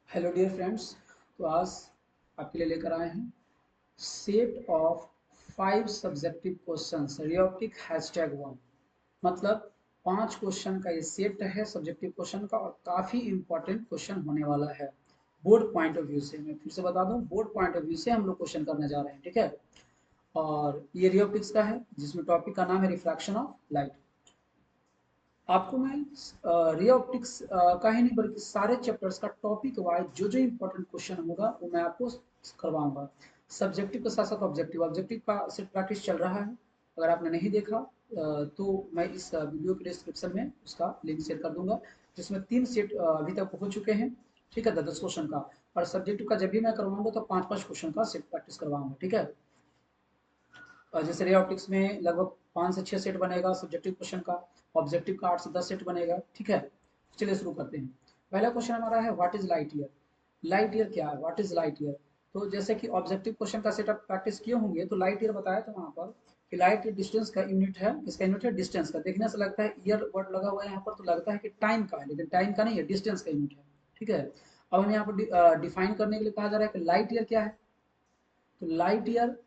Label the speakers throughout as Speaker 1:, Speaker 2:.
Speaker 1: Hello dear friends. तो आज आपके लिए लेकर आए हैं सेट ऑफ 5 सब्जेक्टिव क्वेश्चंस रियोप्टिक #1। मतलब 5 क्वेश्चन का ये सेट है सब्जेक्टिव क्वेश्चन का, और काफ़ी इंपॉर्टेंट क्वेश्चन होने वाला है बोर्ड पॉइंट ऑफ व्यू से। मैं फिर से बता दूं, बोर्ड पॉइंट ऑफ व्यू से हम लोग क्वेश्चन करने जा रहे हैं, ठीक है। और ये रियोप्टिक्स का है, जिसमें टॉपिक का नाम है रिफ्रैक्शन ऑफ लाइट। आपको मैं रे ऑप्टिक्स का ही नहीं बल्कि सारे चैप्टर्स का टॉपिक वाइज जो जो इंपॉर्टेंट क्वेश्चन होगा वो मैं आपको करवाऊंगा। सब्जेक्टिव के साथ साथ ऑब्जेक्टिव ऑब्जेक्टिव का सेट प्रैक्टिस चल रहा है। अगर आपने नहीं देखा तो मैं इस वीडियो के डिस्क्रिप्शन में उसका लिंक शेयर कर दूंगा, जिसमें 3 सेट अभी तक हो चुके हैं, ठीक है, 10 10 क्वेश्चन का। और सब्जेक्टिव का जब भी मैं करवाऊंगा तो 5 5 क्वेश्चन का सेट प्रैक्टिस करवाऊंगा, ठीक है। जैसे रे ऑप्टिक्स में लगभग 5 से 6 सेट बनेगा सब्जेक्टिव क्वेश्चन का, ऑब्जेक्टिव का 8 से 10 सेट बनेगा, ठीक है। चलिए शुरू करते हैं। पहला क्वेश्चन हमारा है what is light year. Light year क्या है, व्हाट इज लाइट ईयर। तो जैसे कि ऑब्जेक्टिव क्वेश्चन का सेटअप प्रैक्टिस किए होंगे तो लाइट ईयर बताया था वहां पर कि लाइट ईयर डिस्टेंस का यूनिट है। इसका यूनिट है डिस्टेंस का। देखने से लगता है ईयर वर्ड लगा हुआ है यहाँ पर तो लगता है कि टाइम का है, लेकिन टाइम का नहीं है, डिस्टेंस का यूनिट है, ठीक है। अब हमें यहाँ पर डिफाइन करने के लिए कहा जा रहा है कि लाइट ईयर क्या है। तो लाइट ईयर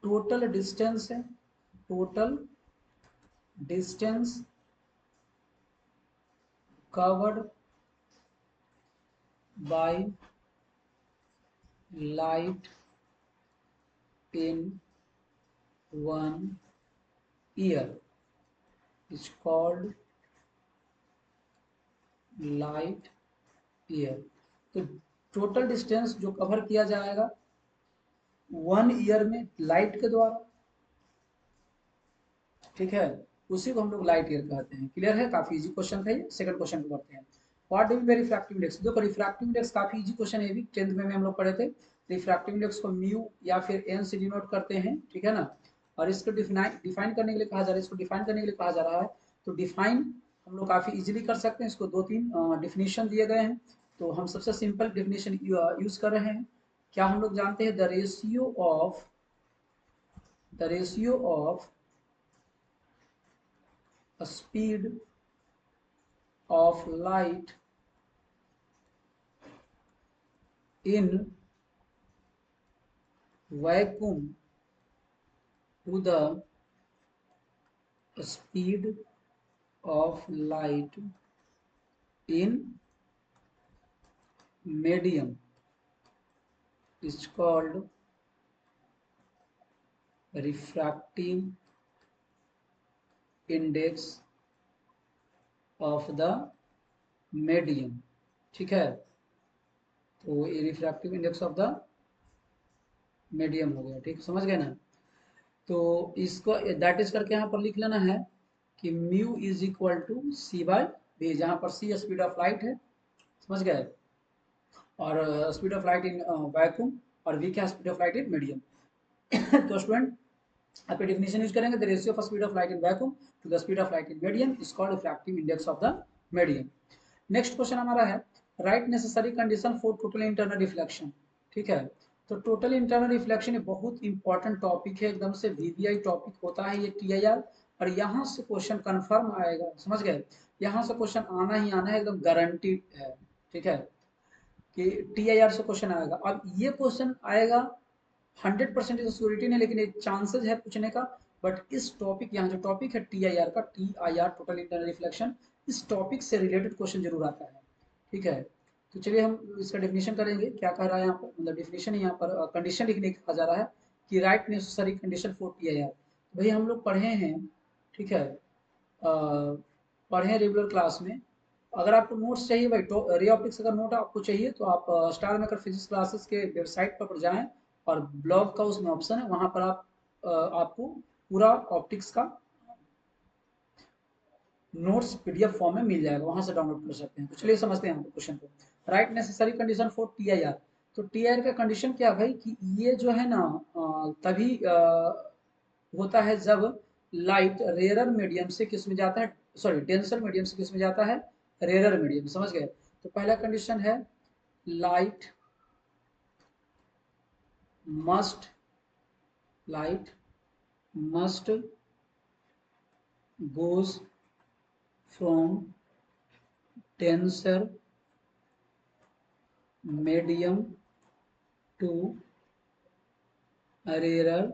Speaker 1: टोटल डिस्टेंस है, total distance covered by light in one year is called light year. तो टोटल डिस्टेंस जो कवर किया जाएगा 1 ईयर में लाइट के द्वारा, ठीक है, उसी को हम लोग लाइट ईयर कहते हैं। क्लियर है, काफी इजी क्वेश्चन था ये। सेकंड क्वेश्चन को करते हैं। What do mean refractive index. देखो रिफ्रैक्टिव इंडेक्स काफी इजी क्वेश्चन है, भी 10th में हम लोग पढ़े थे। रिफ्रैक्टिव इंडेक्स को म्यू या फिर एन से डिनोट करते हैं, ठीक है ना। और इसको डिफाइन करने के लिए कहा जा रहा है, इसको डिफाइन करने के लिए कहा जा रहा है। तो डिफाइन हम लोग काफी इजीली कर सकते हैं। इसको 2 3 डिफिनेशन दिए गए हैं, तो हम सबसे सिंपल डिफिनेशन यूज कर रहे हैं। क्या हम लोग जानते हैं, the ratio of speed of light in vacuum to the speed of light in medium is called refractive index of the medium, ठीक है। तो ये refractive index of the medium हो गया, ठीक, समझ गए ना। तो इसको दैट इज करके यहाँ पर लिख लेना है कि mu is equal to c by v, जहाँ पर सी स्पीड ऑफ लाइट है, समझ गए। और speed of light in vacuum, और वी क्या, speed of light in medium. तो स्टूडेंट आप डेफिनेशन यूज करेंगे, the ratio of speed of light in vacuum to the speed of light in medium is called refractive index of the medium. Next question हमारा है write necessary condition for total internal reflection, ठीक है। तो total internal reflection ये बहुत important topic है, एकदम से वीवीआई टॉपिक होता है ये टीआईआर। और यहाँ से क्वेश्चन कंफर्म आएगा, समझ गए। यहाँ से क्वेश्चन आना ही आना है, एकदम गारंटीड है, ठीक है, कि टीआईआर से क्वेश्चन आएगा। अब ये क्वेश्चन आएगा 100% सिक्योरिटी नहीं, लेकिन एक चांसेस है पूछने का। बट इस टॉपिक, यहाँ जो टॉपिक है टीआईआर का, टीआईआर टोटल इंटरनल रिफ्लेक्शन, इस टॉपिक से रिलेटेड क्वेश्चन जरूर आता है, ठीक है। तो चलिए हम इसका डेफिनेशन करेंगे। क्या कह रहा है यहाँ पर, मतलब डेफिनेशन यहाँ पर कंडीशन लिखने कहा जा रहा है कि right necessary condition for TIR. भाई हम लोग पढ़े हैं, ठीक है, पढ़े हैं रेगुलर क्लास में। अगर आपको नोट्स चाहिए भाई, तो रे ऑप्टिक्स अगर नोट आपको चाहिए तो आप स्टार मेकर फिजिक्स क्लासेस के वेबसाइट पर जाएं, और ब्लॉग का उसमें ऑप्शन है, वहां पर आप आपको पूरा ऑप्टिक्स का नोट्स पीडीएफ फॉर्म में मिल जाएगा, वहां से डाउनलोड कर सकते हैं। तो चलिए समझते हैं क्वेश्चन को। Right necessary condition for TIR. तो टीआईआर का कंडीशन क्या भाई, कि ये जो है ना तभी होता है जब लाइट रेयर मीडियम से किस में जाता है, सॉरी डेंसर मीडियम से किस में जाता है, रेयर मीडियम, समझ गए। तो पहला कंडीशन है light must light must goes from denser medium to rarer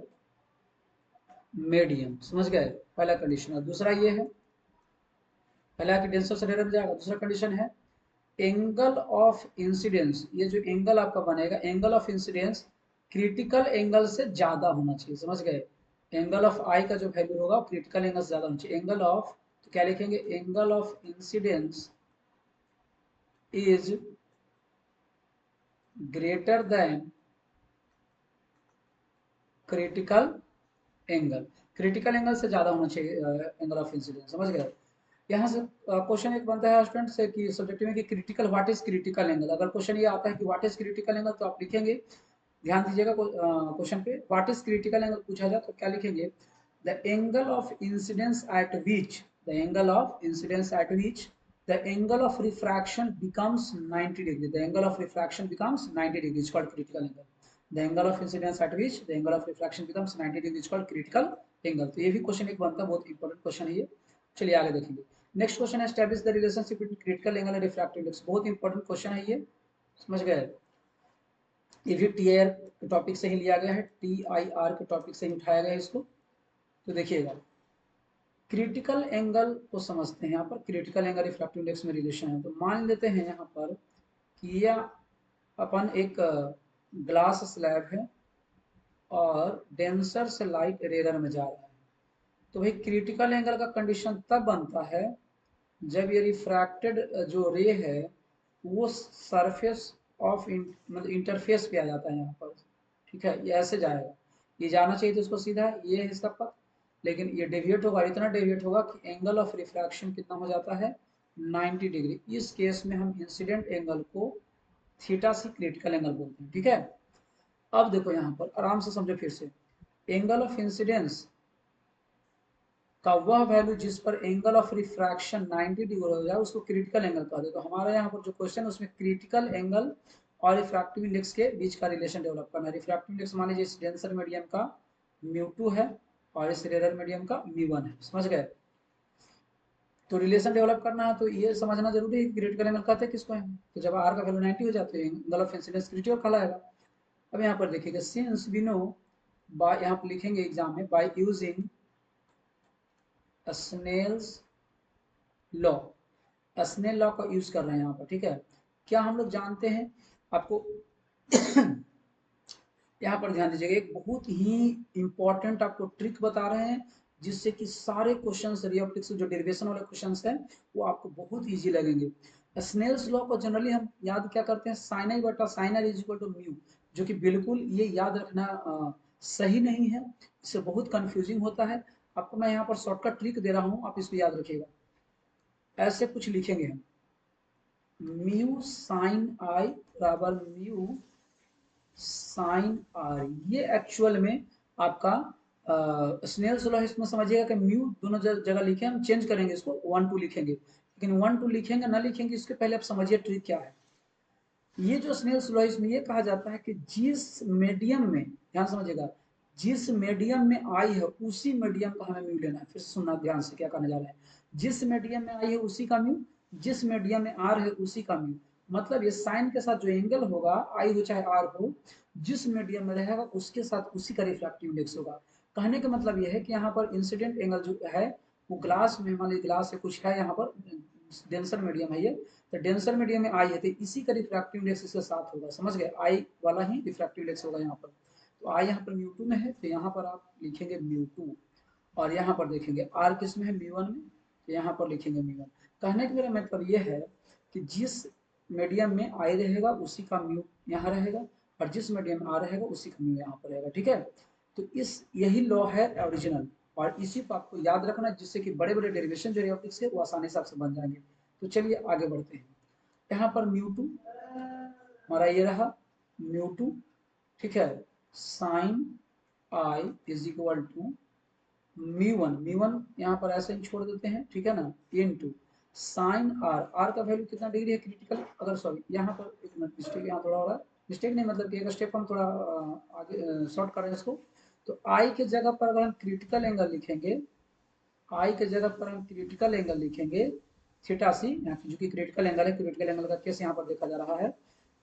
Speaker 1: medium, समझ गए, पहला कंडीशन। और दूसरा ये है, पहला कि डेंसर से रेरर में जाएगा, दूसरा कंडीशन है एंगल ऑफ इंसिडेंस, ये जो एंगल आपका बनेगा, angle of incidence critical angle से ज्यादा होना चाहिए, समझ गए। एंगल ऑफ आई का जो वैल्यू होगा क्रिटिकल एंगल से ज्यादा होना चाहिए। एंगल ऑफ, तो क्या लिखेंगे, angle of incidence is greater than critical angle, critical angle से ज्यादा होना चाहिए एंगल ऑफ इंसिडेंस, समझ गए। यहाँ से क्वेश्चन एक बनता है स्टूडेंट से कि सब्जेक्ट में कि critical, what is critical angle. अगर क्वेश्चन ये आता है कि व्हाट इज क्रिटिकल एंगल, तो आप लिखेंगे, ध्यान दीजिएगा क्वेश्चन पे, व्हाट इज क्रिटिकल एंगल पूछा जाए तो क्या लिखेंगे, the angle of incidence at which, the angle of incidence at which the angle of refraction becomes 90 degree, the angle of refraction becomes 90 degree is called critical angle. The angle of incidence at which the angle of refraction becomes 90 degree is called critical angle. तो ये भी question एक बनता है, बहुत important question है ये। चलिए आगे देखेंगे। नेक्स्ट क्वेश्चन है establish the relationship between critical angle and refractive index, बहुत इंपॉर्टेंट क्वेश्चन है ये, समझ गए। ये भी टी आर के टॉपिक से ही लिया गया है, टी आई आर के टॉपिक से ही उठाया गया है इसको। तो देखिएगा, क्रिटिकल एंगल को समझते हैं, यहाँ पर क्रिटिकल एंगल रिफ्रैक्टिव इंडेक्स में रिलेशन है। तो मान लेते हैं यहाँ पर कि यह अपन एक ग्लास स्लैब है और डेंसर से लाइट रेयर में जा रहा है। तो भाई क्रिटिकल एंगल का कंडीशन तब बनता है जब ये रिफ्रैक्टेड जो रे है वो सरफेस ऑफ मतलब इंटरफेस पे आ जाता है यहाँ पर, ठीक है, ये ऐसे जाएगा, ये जाना चाहिए तो उसको सीधा, ये है इसका पथ, लेकिन ये डेविएट होगा, इतना डेविएट होगा कि एंगल ऑफ रिफ्रैक्शन कितना हो जाता है, 90 डिग्री। इस केस में हम इंसिडेंट एंगल को थीटा सी क्रिटिकल एंगल बोलते हैं, ठीक है। अब देखो यहाँ पर आराम से समझो फिर से, एंगल ऑफ इंसिडेंस का वह वैल्यू जिस पर एंगल ऑफ रिफ्रैक्शन 90 डिग्री हो जाए उसको क्रिटिकल एंगल कहते हैं। तो हमारा यहाँ पर जो क्वेश्चन है उसमें क्रिटिकल एंगल और रिफ्रैक्टिव इंडेक्स के बीच का रिलेशन डेवलप करना है। रिफ्रैक्टिव इंडेक्स मान लीजिए इस डेंसर मीडियम का μ2 है और इस रेयर मीडियम का μ1 है, समझ गए। तो रिलेशन डेवलप करना है तो ये समझना जरूरी है कि क्रिटिकल एंगल कहते हैं किसको है। तो जब आर का वैल्यू 90 हो जाता है एंगल ऑफ इंसिडेंस क्रिटिकल कहलाएगा। अब यहाँ पर देखिएगा, सिंस वी नो, बाय, यहाँ पर लिखेंगे एग्जाम में, by using Snell's law, Snell law का यूज कर रहे हैं यहाँ पर, ठीक है। क्या हम लोग जानते हैं, आपको यहाँ पर ध्यान दीजिएगा, एक बहुत ही इंपॉर्टेंट आपको ट्रिक बता रहे हैं जिससे कि सारे क्वेश्चंस रे ऑप्टिक्स जो डेरिवेशन वाले क्वेश्चंस हैं वो आपको बहुत इजी लगेंगे। स्नेल्स लॉ को जनरली हम याद क्या करते हैं, साइन आई बटा sine r is equal to mu, जो कि बिल्कुल ये याद रखना सही नहीं है, इससे बहुत कंफ्यूजिंग होता है। आपको मैं यहाँ पर शॉर्टकट ट्रिक दे रहा हूँ, आप इसको याद रखिएगा। ऐसे कुछ लिखेंगे हम, म्यू साइन आई बराबर म्यू साइन आर, ये एक्चुअल में आपका स्नेल्स लॉ। इसमें समझिएगा कि म्यू दोनों जगह लिखे, हम चेंज करेंगे इसको, 1 2 लिखेंगे, लेकिन 1 2 लिखेंगे ना लिखेंगे इसके पहले आप समझिए ट्रिक क्या है। ये जो स्नेल्स लॉ, इसमें ये कहा जाता है कि जिस मीडियम में, ध्यान समझिएगा, जिस मीडियम में आई है उसी मीडियम का हमें म्यू लेना है। फिर सुनना ध्यान से क्या करने जा रहे हैं, जिस मीडियम में आई है उसी का म्यू, जिस मीडियम में आर है उसी का म्यू। मतलब ये साइन के साथ जो एंगल होगा, आई हो चाहे आर हो, जिस मीडियम में रहेगा उसके साथ उसी का रिफ्रैक्टिव इंडेक्स होगा। कहने का मतलब यह है कि यहाँ पर इंसिडेंट एंगल जो है वो ग्लास में, मान लीजिए ग्लास से कुछ है यहाँ पर, डेंसर मीडियम है ये, तो डेंसर मीडियम में आई है तो इसी का रिफ्रैक्टिव इंडेक्स इसके साथ होगा, समझ गए, आई वाला ही रिफ्रैक्टिव इंडेक्स होगा यहाँ पर। तो आई यहाँ पर μ2 में है तो यहाँ पर आप लिखेंगे μ2, और यहाँ पर देखेंगे आर किस में है, μ1 में, तो यहाँ पर लिखेंगे μ1। कहने का मेरा मतलब ये है कि जिस मीडियम में आई रहेगा उसी का म्यू यहाँ रहेगा, और जिस मीडियम में आर रहेगा उसी का म्यू यहाँ पर रहेगा, ठीक है। तो इस यही लॉ है ओरिजिनल, और इसी को आपको याद रखना जिससे कि बड़े बड़े डेरिवेशन जो ऑप्टिक्स है वो आसानी से आपसे बन जाएंगे। तो चलिए आगे बढ़ते हैं। यहाँ पर μ2 हमारा ये रहा μ2, ठीक है, sine I is equal to μ1, μ1 यहाँ पर ऐसे ही छोड़ देते हैं, ठीक है ना, इनटू साइन आर, आर का वैल्यू कितना डिग्री है क्रिटिकल, अगर सॉरी यहाँ पर एक मिनट मिस्टेक यहाँ थोड़ा हो रहा है, मिस्टेक नहीं मतलब कि एक स्टेप हम थोड़ा आगे शॉर्ट कर रहे हैं इसको। तो आई के जगह पर अगर हम क्रिटिकल एंगल लिखेंगे, आई के जगह पर हम क्रिटिकल एंगल लिखेंगे थीटा सी, जो कि क्रिटिकल एंगल है, क्रिटिकल एंगल का केस यहाँ पर देखा जा रहा है,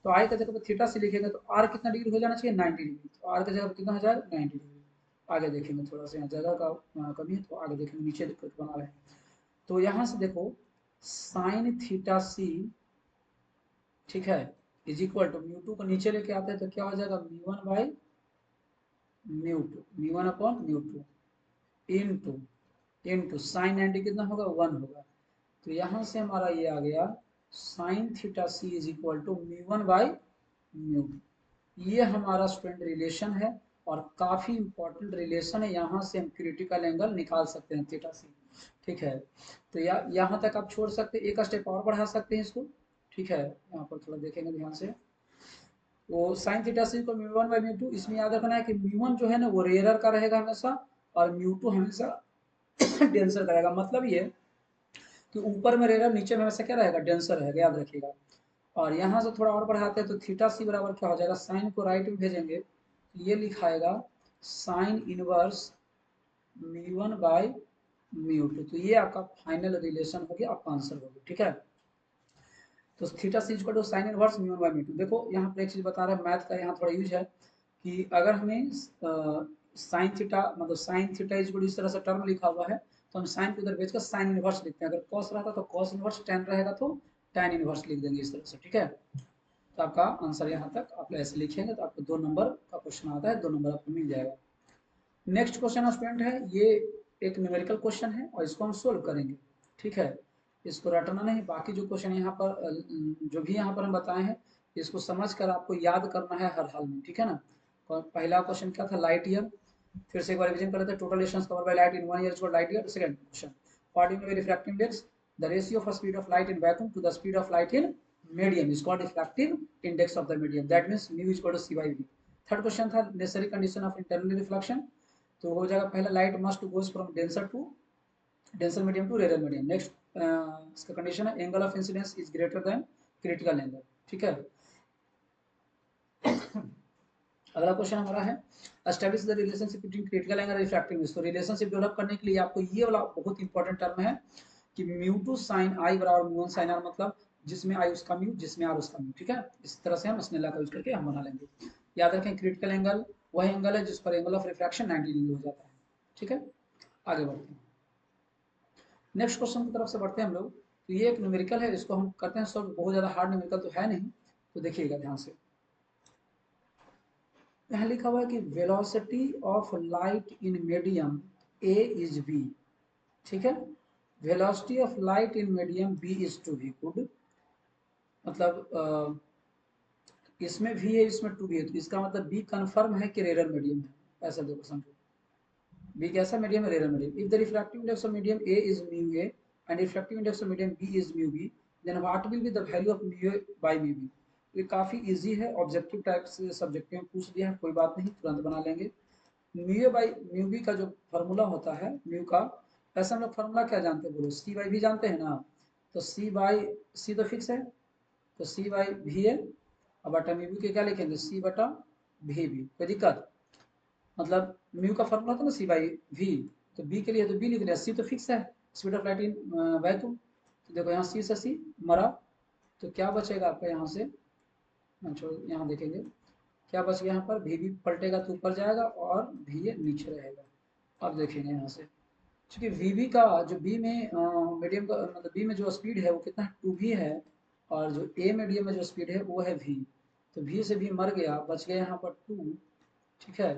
Speaker 1: तो आई का जगह पर थीटा सी लिखेंगे तो आर कितना डिग्री हो जाना चाहिए 90 डिग्री, तो आर का जगह पर कितना हो जाएगा 90 डिग्री। आगे देखेंगे, थोड़ा सा यहाँ जगह का कमी है तो आगे देखेंगे, नीचे दिक्कत बना रहे हैं। तो यहाँ से देखो साइन थीटा सी, ठीक है, is equal to mu two को नीचे लेके आते हैं तो क्या हो जाएगा mu one by mu two, mu one upon mu two into sine 90 कितना होगा 1 होगा। तो यहाँ से हमारा ये आ गया sine theta c is equal to mu one by mu two. ये हमारा स्टूडेंट रिलेशन है और काफी इंपॉर्टेंट रिलेशन है, यहाँ से हम क्रिटिकल एंगल निकाल सकते हैं थीटा सी, ठीक है। तो यहाँ तक आप छोड़ सकते हैं, एक स्टेप और बढ़ा सकते हैं इसको, ठीक है। यहाँ पर थोड़ा देखेंगे ध्यान से, वो साइन थीटा सी को mu one by mu to, इसमें याद रखना है कि म्यू वन जो है ना वो रेयरर का रहेगा हमेशा, और म्यू टू हमेशा डेंसर का रहेगा। मतलब ये कि ऊपर में रहेगा, नीचे में हमेशा क्या रहेगा डेंसर रहेगा, याद रखिएगा। और यहाँ से थोड़ा और बढ़ाते हैं तो थीटा सी बराबर क्या हो जाएगा, साइन को राइट में भेजेंगे तो ये लिखाएगा sine inverse mu one by mu two. तो ये आपका फाइनल रिलेशन हो गया, आपका आंसर हो गया, ठीक है। तो theta c equal to sine inverse mu one by mu two. देखो यहाँ पर एक चीज बता रहा है, मैथ का यहाँ थोड़ा यूज है कि अगर हमें साइन थीटा मतलब साइन थीटा इक्वल इस तरह से टर्म लिखा हुआ है तो हम साइन को उधर भेजकर साइन इनवर्स लिखते हैं, अगर कॉस रहता तो कॉस इनवर्स, टेन रहेगा तो टेन इनवर्स लिख देंगे इस तरह से, ठीक है। तो आपका आंसर यहाँ तक आप ऐसे लिखेंगे तो आपको 2 नंबर का क्वेश्चन आता है, 2 नंबर आपको मिल जाएगा। नेक्स्ट क्वेश्चन स्टूडेंट है, ये एक न्यूमेरिकल क्वेश्चन है और इसको हम सोल्व करेंगे, ठीक है। इसको रटना नहीं, बाकी जो क्वेश्चन यहाँ पर जो भी यहाँ पर हम बताए हैं इसको समझ कर आपको याद करना है हर हाल में, ठीक है ना। पहला क्वेश्चन क्या था, लाइट ईयर, फिर से एक बार रिवीजन कर लेते हैं, total distance covered by light in 1 year is called light year. Second question, what is the refractive index, the ratio of speed of light in vacuum to the speed of light in medium is called refractive index of the medium, that means mu is equal to c by v. Third question था necessary condition of internal reflection, तो हो जाएगा पहला light must goes from denser medium to rare medium. Next इसका condition है angle of incidence is greater than critical angle, ठीक है। अगला क्वेश्चन हमारा है establish the relationship between critical angle और रिफ्रैक्टिव इंडेक्स। तो रिलेशनशिप डेवलप करने के लिए आपको ये वाला बहुत इंपॉर्टेंट टर्म है कि म्यू टू साइन आई बराबर म्यू वन साइन आर, मतलब जिसमें आई उसका म्यू जिसमें आर उसका म्यू, ठीक है। इस तरह से हम स्नेला का यूज करके हम बना लेंगे। याद रखें क्रिटिकल एंगल वह एंगल है जिस पर एंगल ऑफ रिफ्रैक्शन 90 डिग्री हो जाता है, ठीक है। आगे बढ़ते हैं, नेक्स्ट क्वेश्चन की तरफ से बढ़ते हैं हम लोग। तो ये एक न्यूमेरिकल है, इसको हम करते हैं सॉल्व, बहुत ज़्यादा हार्ड न्यूमेरिकल तो है नहीं, तो देखिएगा ध्यान से। यहाँ लिखा हुआ है कि velocity of light in medium A is v, ठीक है। Velocity of light in medium B is two v, good. मतलब इसमें भी है इसमें टू भी है, तो इसका मतलब बी कंफर्म है कि रेयर मीडियम है, ऐसा देखो समझो। बी कैसा मीडियम है, rare medium. If the refractive index of medium A is mu A and refractive index of medium B is mu B, then what will be the value of mu A by mu B. ये काफी easy है, objective type से subjective में पूछ दिया है, कोई बात नहीं, तुरंत बना लेंगे। Mu A by mu B का जो फॉर्मूला होता है म्यू का, ऐसा हम लोग फॉर्मूला क्या जानते हैं बोलो, सी बाई भी जानते हैं ना। तो सी बाई सी तो फिक्स है, तो सी बाई भी है, अब बटा म्यू के क्या लिखेंगे सी बटा भी, कोई दिक्कत। मतलब म्यू का फॉर्मूला था ना सी बाई वी, तो बी के लिए तो बी लिख लिया, सी तो फिक्स है, speed of light in vacuum. तो देखो यहाँ सी से सी मरा, तो क्या बचेगा आपका यहाँ से, छोड़ो यहाँ देखेंगे क्या बच गया, यहाँ पर भी पलटेगा तो ऊपर जाएगा और भी नीचे रहेगा। अब देखेंगे यहाँ से, क्योंकि वी का जो बी में मीडियम का मतलब बी में जो स्पीड है वो कितना टू भी है, और जो ए मीडियम में जो स्पीड है वो है वी, तो वी से भी मर गया, बच गया यहाँ पर टू, ठीक है।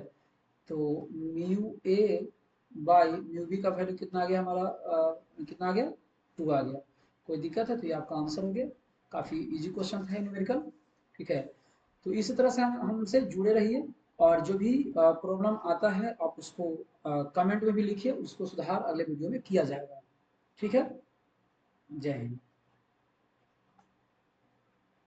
Speaker 1: तो mu A by mu B का वैल्यू कितना आ गया हमारा, कितना आ गया टू आ गया। कोई दिक्कत है, तो ये आपका आंसर हो गया। काफ़ी इजी क्वेश्चन है न्यूमेरिकल, ठीक है। तो इसी तरह से हम हमसे जुड़े रहिए, और जो भी प्रॉब्लम आता है आप उसको कमेंट में भी लिखिए, उसको सुधार अगले वीडियो में किया जाएगा, ठीक है। जय हिंद।